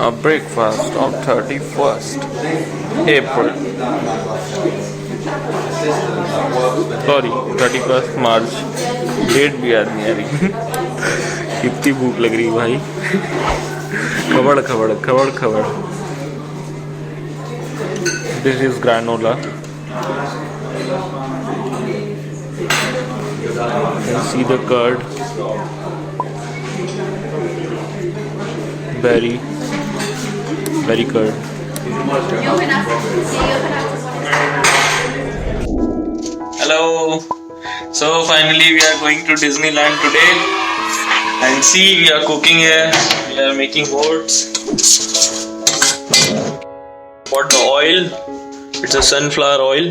A breakfast of 31st April. Sorry, 31st March. Date भी याद नहीं आ रही. कितनी भूख लग रही भाई. खबड़ खबड़ खबड़ खबड़. This is granola. You see the curd. Very curd. Hello. So finally we are going to Disneyland today. And see, we are cooking here. We are making oats. Bought the oil. It's a sunflower oil.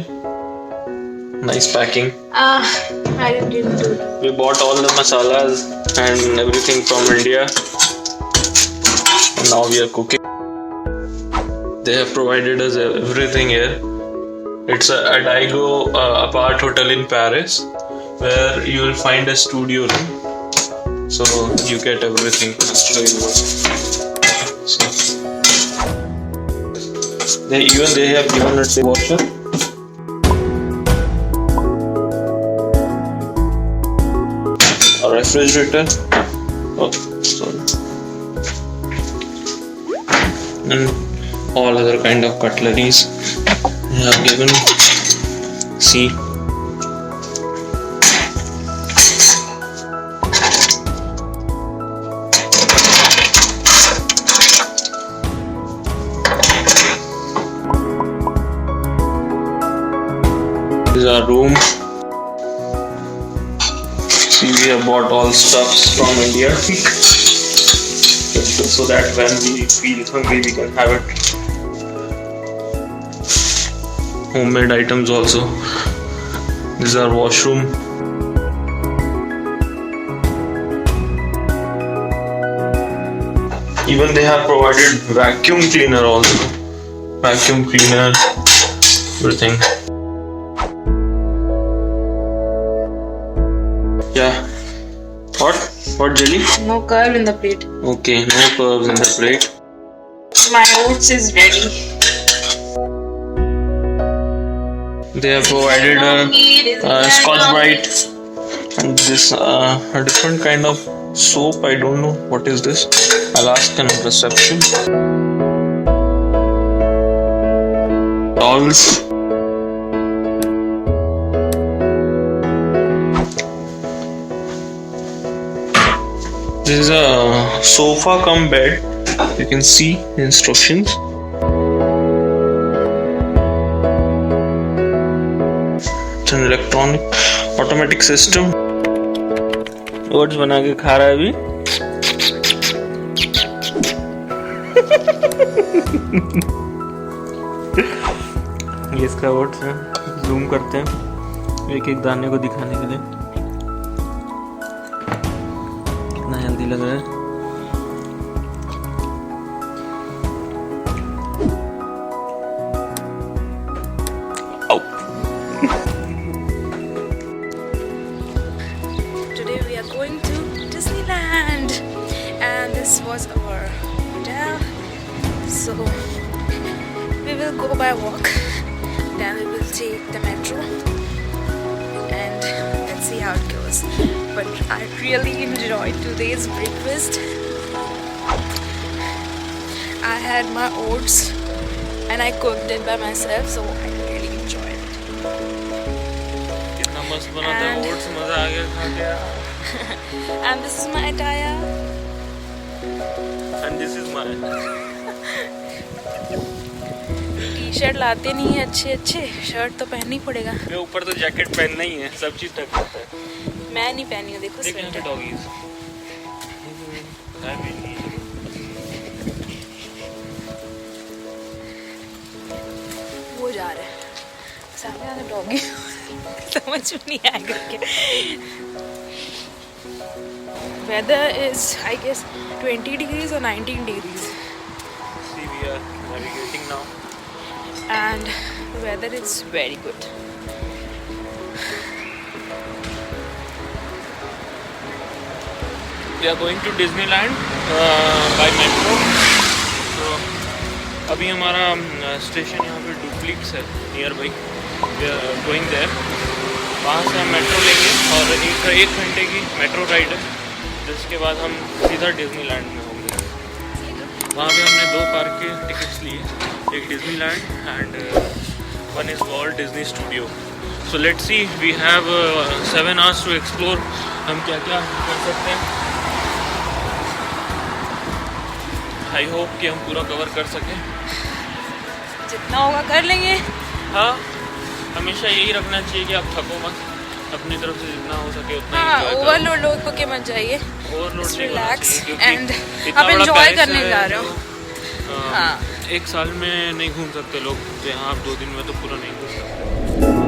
Nice packing. I didn't do it. We bought all the masalas and everything from India. And now we are cooking. They have provided us everything here. It's a 𝙤𝙪𝙗𝙨 hotel in Paris, where you will find a studio room. So you get everything. I'll show you what. They have given us a washer. A refrigerator. Oh, sorry. And all other kind of cutleries they have given. See. This is our room. See, we have bought all stuffs from India. So that when we feel hungry we can have it. Homemade items also. This is our washroom. Even they have provided vacuum cleaner also. Vacuum cleaner, everything. Yeah. What jelly? No curve in the plate. Okay, no curves in the plate. My oats is ready. They have provided a Scotch-Brite and this a different kind of soap. I don't know what is this. I'll ask in reception. Towels. This is a sofa cum bed. You can see the instructions. It's an electronic automatic system. Oats बना के खा रहा है अभी. ये इसका oats है. Zoom करते हैं एक एक दाने को दिखाने के लिए. कितना हेल्दी लग रहा है. Today we are going to Disneyland, and this was our hotel. So we will go by walk, then we will take the metro, and let's see how it goes. But I really enjoyed today's breakfast. I had my oats and I cooked it by myself, so I really enjoyed it. कितना मस्त बना था oats. मजा आ गया खा के. And this is my attire. And this is my. T-shirt लाते नहीं है अच्छे. शर्ट तो पहनना ही पड़ेगा. मैं ऊपर तो जैकेट पहनना ही है. सब चीज ढक सकता है. मैं नहीं पहनी हूँ. देखो स्वेटर. डॉगीज. वो जा रहे हैं सामने वाला डॉगी. समझ में नहीं आएगा क्या. Weather is, I guess, 20 degrees or 19 degrees. See, we are navigating now. And the weather is very good. We are going to Disneyland by metro. So अभी हमारा स्टेशन यहाँ पे डुप्लिक्स है नियर बाई, गोइंग देयर। वहाँ से हम metro लेंगे और एक घंटे की मेट्रो राइड है, जिसके बाद हम सीधा डिज्नीलैंड में होंगे। वहाँ पे हमने 2 पार्क के टिकट्स लिए, एक Disneyland and one is Walt Disney studio. So let's see, we have 7 hours to explore. हम क्या क्या कर सकते हैं। आई होप कि हम पूरा कवर कर सकें, जितना होगा कर लेंगे। हाँ, हमेशा यही रखना चाहिए कि आप थको मत, अपनी तरफ से जितना हो सके उतना। हाँ, ओवरलोड होके मत जाइए, ओवरलोड रिलैक्स एंड आप एंजॉय करने जा रहे हो। हाँ, एक साल में नहीं घूम सकते लोग, तो यहाँ आप 2 दिन में तो पूरा नहीं घूम सकते।